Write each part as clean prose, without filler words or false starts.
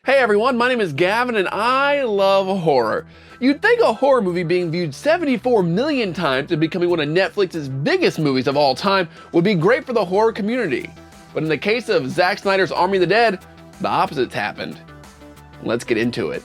Hey everyone, my name is Gavin and I love horror. You'd think a horror movie being viewed 74 million times and becoming one of Netflix's biggest movies of all time would be great for the horror community. But in the case of Zack Snyder's Army of the Dead, the opposite's happened. Let's get into it.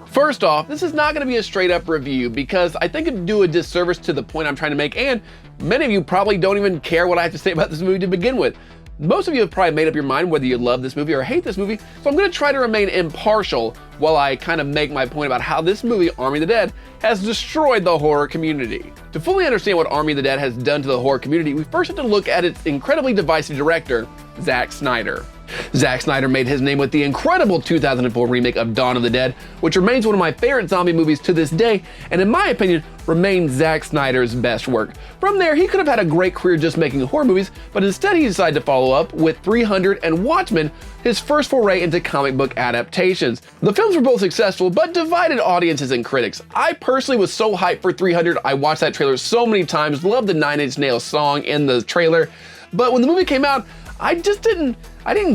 First off, this is not going to be a straight up review because I think it'd do a disservice to the point I'm trying to make, and many of you probably don't even care what I have to say about this movie to begin with. Most of you have probably made up your mind whether you love this movie or hate this movie, so I'm going to try to remain impartial while I kind of make my point about how this movie, Army of the Dead, has destroyed the horror community. To fully understand what Army of the Dead has done to the horror community, we first have to look at its incredibly divisive director, Zack Snyder. Zack Snyder made his name with the incredible 2004 remake of Dawn of the Dead, which remains one of my favorite zombie movies to this day, and in my opinion, remains Zack Snyder's best work. From there, he could have had a great career just making horror movies, but instead he decided to follow up with 300 and Watchmen, his first foray into comic book adaptations. The films were both successful, but divided audiences and critics. I personally was so hyped for 300, I watched that trailer so many times, loved the Nine Inch Nails song in the trailer, but when the movie came out, I didn't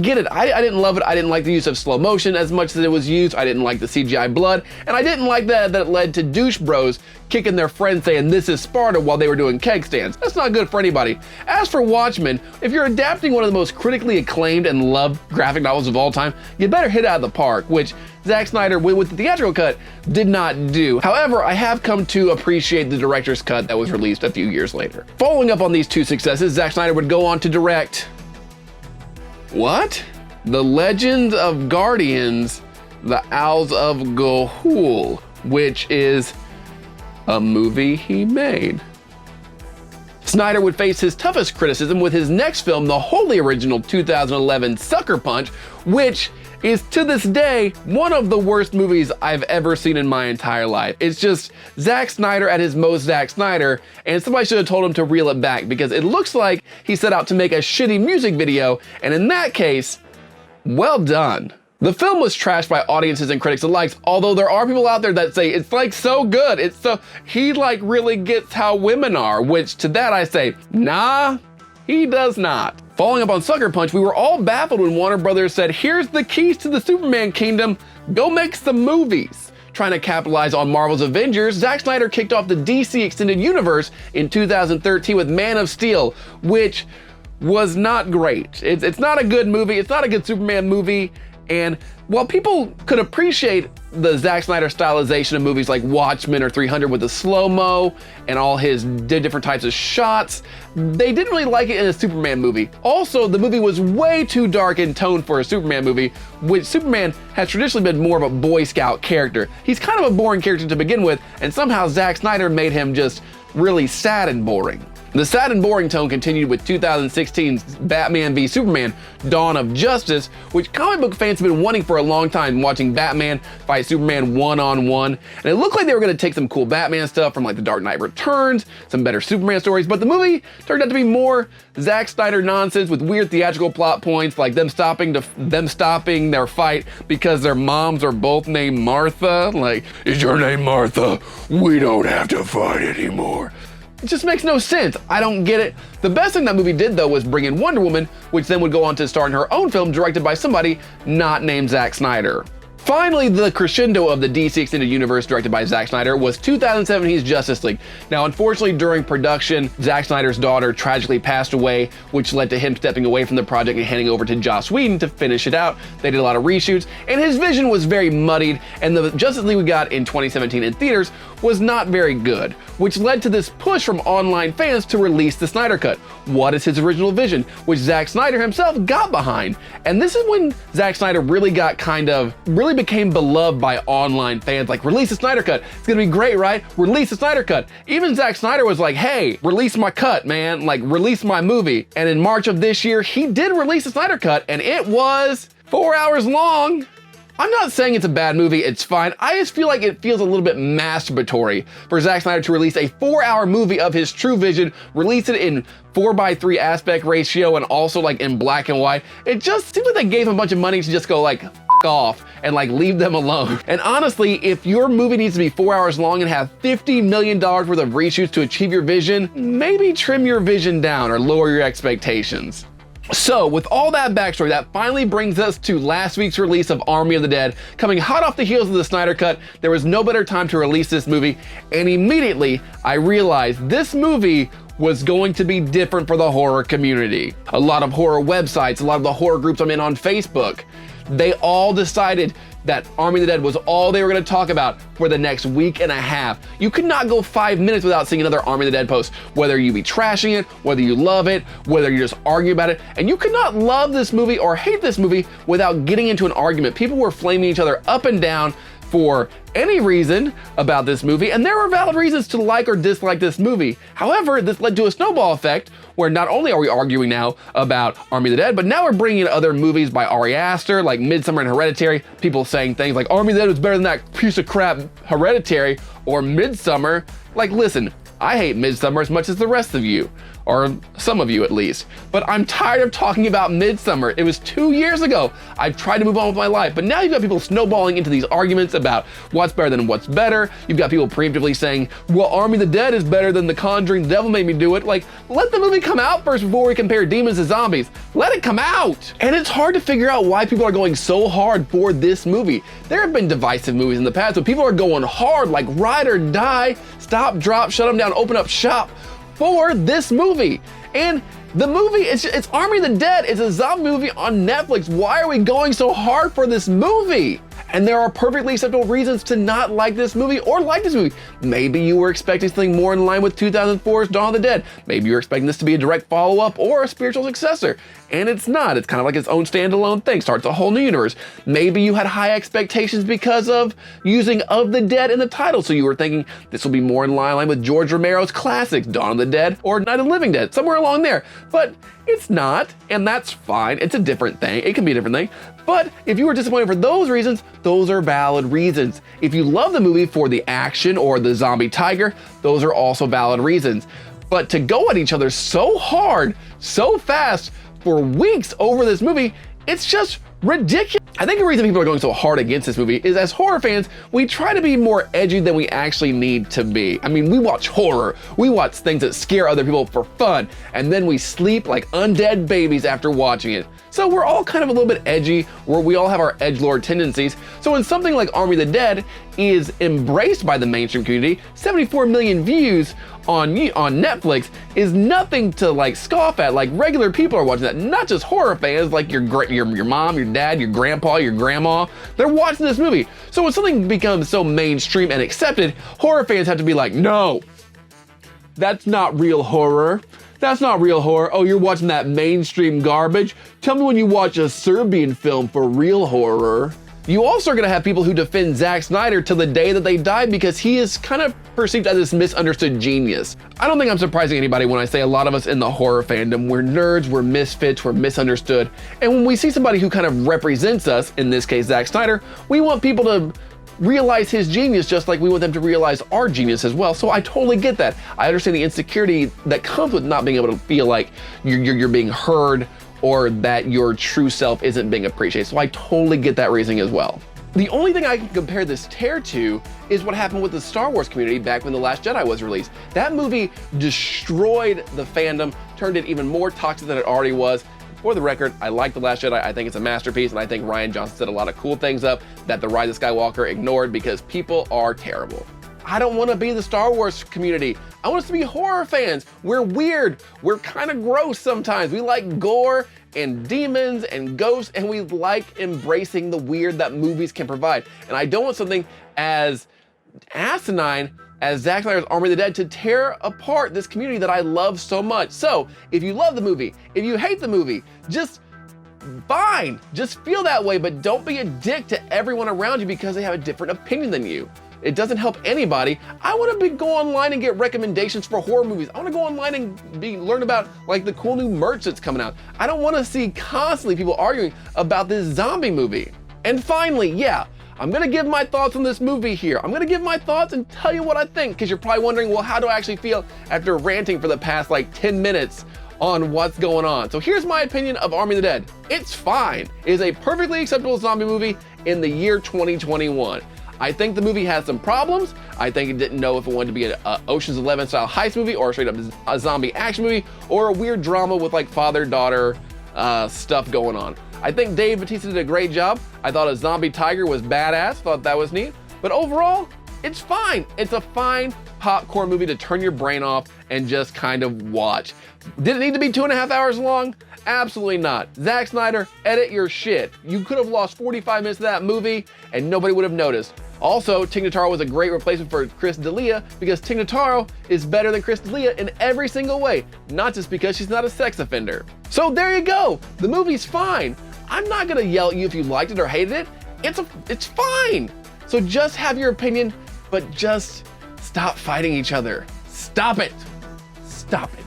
get it. I didn't love it. I didn't like the use of slow motion as much as it was used. I didn't like the CGI blood. And I didn't like that it led to douche bros kicking their friends saying, "This is Sparta," while they were doing keg stands. That's not good for anybody. As for Watchmen, if you're adapting one of the most critically acclaimed and loved graphic novels of all time, you better hit it out of the park, which Zack Snyder, with the theatrical cut, did not do. However, I have come to appreciate the director's cut that was released a few years later. Following up on these two successes, Zack Snyder would go on to direct what? The Legend of Guardians, the Owls of Ga'Hoole, which is a movie he made. Snyder would face his toughest criticism with his next film, the wholly original 2011 Sucker Punch, which is to this day one of the worst movies I've ever seen in my entire life. It's just Zack Snyder at his most Zack Snyder, and somebody should have told him to reel it back because it looks like he set out to make a shitty music video, and in that case, well done. The film was trashed by audiences and critics alike, although there are people out there that say it's like so good, he like really gets how women are, which to that I say, nah, he does not. Following up on Sucker Punch, we were all baffled when Warner Brothers said, "Here's the keys to the Superman kingdom, go make some movies." Trying to capitalize on Marvel's Avengers, Zack Snyder kicked off the DC Extended Universe in 2013 with Man of Steel, which was not great. It's not a good movie, it's not a good Superman movie, and while people could appreciate the Zack Snyder stylization of movies like Watchmen or 300 with the slow-mo and all his different types of shots, they didn't really like it in a Superman movie. Also, the movie was way too dark in tone for a Superman movie, which Superman has traditionally been more of a Boy Scout character. He's kind of a boring character to begin with, and somehow Zack Snyder made him just really sad and boring. The sad and boring tone continued with 2016's Batman v Superman, Dawn of Justice, which comic book fans have been wanting for a long time, watching Batman fight Superman one-on-one. And it looked like they were going to take some cool Batman stuff from like The Dark Knight Returns, some better Superman stories, but the movie turned out to be more Zack Snyder nonsense with weird theatrical plot points, like them stopping their fight because their moms are both named Martha. Like, "Is your name Martha? We don't have to fight anymore." It just makes no sense. I don't get it. The best thing that movie did though was bring in Wonder Woman, which then would go on to star in her own film directed by somebody not named Zack Snyder. Finally, the crescendo of the DC Extended Universe directed by Zack Snyder was 2017's Justice League. Now, unfortunately, during production, Zack Snyder's daughter tragically passed away, which led to him stepping away from the project and handing over to Joss Whedon to finish it out. They did a lot of reshoots, and his vision was very muddied, and the Justice League we got in 2017 in theaters was not very good, which led to this push from online fans to release the Snyder Cut. What is his original vision, which Zack Snyder himself got behind? And this is when Zack Snyder really became beloved by online fans, like, "Release the Snyder Cut. It's gonna be great, right? Release the Snyder Cut." Even Zack Snyder was like, "Hey, release my cut, man. Like, release my movie." And in March of this year, he did release the Snyder Cut, and it was 4 hours long. I'm not saying it's a bad movie, it's fine. I just feel like it feels a little bit masturbatory for Zack Snyder to release a 4-hour movie of his true vision, release it in 4:3 aspect ratio and also like in black and white. It just seems like they gave him a bunch of money to just go like, "F off," and like leave them alone. And honestly, if your movie needs to be 4 hours long and have $50 million worth of reshoots to achieve your vision, maybe trim your vision down or lower your expectations. So with all that backstory, that finally brings us to last week's release of Army of the Dead. Coming hot off the heels of the Snyder Cut, there was no better time to release this movie, and immediately I realized this movie was going to be different for the horror community. A lot of horror websites, a lot of the horror groups I'm in on Facebook, they all decided that Army of the Dead was all they were going to talk about for the next week and a half. You could not go 5 minutes without seeing another Army of the Dead post, whether you be trashing it, whether you love it, whether you're just arguing about it. And you could not love this movie or hate this movie without getting into an argument. People were flaming each other up and down for any reason about this movie, and there were valid reasons to like or dislike this movie. However, this led to a snowball effect where not only are we arguing now about Army of the Dead, but now we're bringing in other movies by Ari Aster, like Midsommar and Hereditary, people saying things like Army of the Dead was better than that piece of crap Hereditary or Midsommar. Like, listen, I hate Midsommar as much as the rest of you, or some of you at least, but I'm tired of talking about Midsommar. It was 2 years ago. I've tried to move on with my life, but now you've got people snowballing into these arguments about what's better than what's better. You've got people preemptively saying, well, Army of the Dead is better than The Conjuring, The Devil Made Me Do It. Like, let the movie come out first before we compare demons to zombies. Let it come out. And it's hard to figure out why people are going so hard for this movie. There have been divisive movies in the past, but people are going hard, like ride or die, stop, drop, shut them down, open up shop for this movie. And the movie, it's Army of the Dead. It's a zombie movie on Netflix. Why are we going so hard for this movie? And there are perfectly acceptable reasons to not like this movie or like this movie. Maybe you were expecting something more in line with 2004's Dawn of the Dead. Maybe you were expecting this to be a direct follow-up or a spiritual successor. And it's not. It's kind of like its own standalone thing, starts a whole new universe. Maybe you had high expectations because of using Of the Dead in the title. So you were thinking this will be more in line with George Romero's classics, Dawn of the Dead or Night of the Living Dead, somewhere along there. But it's not, and that's fine. It's a different thing. It can be a different thing. But if you were disappointed for those reasons, those are valid reasons. If you love the movie for the action or the zombie tiger, those are also valid reasons. But to go at each other so hard, so fast, for weeks over this movie, it's just ridiculous. I think the reason people are going so hard against this movie is as horror fans, we try to be more edgy than we actually need to be. I mean, we watch horror, we watch things that scare other people for fun, and then we sleep like undead babies after watching it. So we're all kind of a little bit edgy, where we all have our edgelord tendencies. So when something like Army of the Dead is embraced by the mainstream community, 74 million views on Netflix is nothing to like scoff at. Like, regular people are watching that, not just horror fans like your mom, your dad, your grandpa, your grandma. They're watching this movie. So when something becomes so mainstream and accepted, horror fans have to be like, no, that's not real horror. That's not real horror. Oh, you're watching that mainstream garbage? Tell me when you watch a Serbian film for real horror. You also are gonna have people who defend Zack Snyder till the day that they die because he is kind of perceived as this misunderstood genius. I don't think I'm surprising anybody when I say a lot of us in the horror fandom, we're nerds, we're misfits, we're misunderstood. And when we see somebody who kind of represents us, in this case Zack Snyder, we want people to realize his genius just like we want them to realize our genius as well. So I totally get that. I understand the insecurity that comes with not being able to feel like you're being heard or that your true self isn't being appreciated. So I totally get that reasoning as well. The only thing I can compare this tear to is what happened with the Star Wars community back when The Last Jedi was released. That movie destroyed the fandom, turned it even more toxic than it already was. For the record, I like The Last Jedi. I think it's a masterpiece, and I think Rian Johnson set a lot of cool things up that The Rise of Skywalker ignored because people are terrible. I don't want to be the Star Wars community. I want us to be horror fans. We're weird. We're kind of gross sometimes. We like gore and demons and ghosts, and we like embracing the weird that movies can provide. And I don't want something as asinine as Zack Snyder's Army of the Dead to tear apart this community that I love so much. So if you love the movie, if you hate the movie, just fine. Just feel that way, but don't be a dick to everyone around you because they have a different opinion than you. It doesn't help anybody. I want to go online and get recommendations for horror movies. I want to go online and learn about like the cool new merch that's coming out. I don't want to see constantly people arguing about this zombie movie. And finally, yeah, I'm gonna give my thoughts on this movie here. I'm gonna give my thoughts and tell you what I think, because you're probably wondering, well, how do I actually feel after ranting for the past like 10 minutes on what's going on? So here's my opinion of Army of the Dead. It's fine. It is a perfectly acceptable zombie movie in the year 2021. I think the movie has some problems. I think it didn't know if it wanted to be an Ocean's 11 style heist movie or straight up a zombie action movie or a weird drama with like father-daughter stuff going on. I think Dave Bautista did a great job. I thought a zombie tiger was badass, thought that was neat. But overall, it's fine. It's a fine popcorn movie to turn your brain off and just kind of watch. Did it need to be 2.5 hours long? Absolutely not. Zack Snyder, edit your shit. You could have lost 45 minutes of that movie and nobody would have noticed. Also, Tig Notaro was a great replacement for Chris D'Elia because Tig Notaro is better than Chris D'Elia in every single way, not just because she's not a sex offender. So there you go. The movie's fine. I'm not gonna yell at you if you liked it or hated it. It's fine. So just have your opinion, but just stop fighting each other. Stop it. Stop it.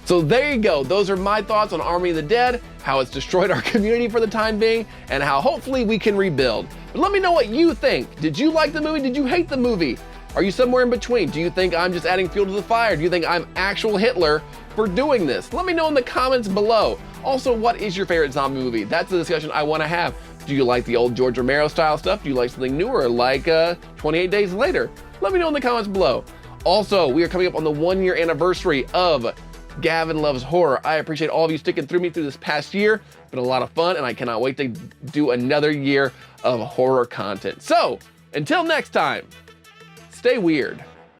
So there you go. Those are my thoughts on Army of the Dead, how it's destroyed our community for the time being, and how hopefully we can rebuild. But let me know what you think. Did you like the movie? Did you hate the movie? Are you somewhere in between? Do you think I'm just adding fuel to the fire? Do you think I'm actual Hitler for doing this? Let me know in the comments below. Also, what is your favorite zombie movie? That's the discussion I want to have. Do you like the old George Romero style stuff? Do you like something newer like 28 Days Later? Let me know in the comments below. Also, we are coming up on the 1-year anniversary of Gavin Loves Horror. I appreciate all of you sticking through me through this past year. It's been a lot of fun and I cannot wait to do another year of horror content. So, until next time, stay weird.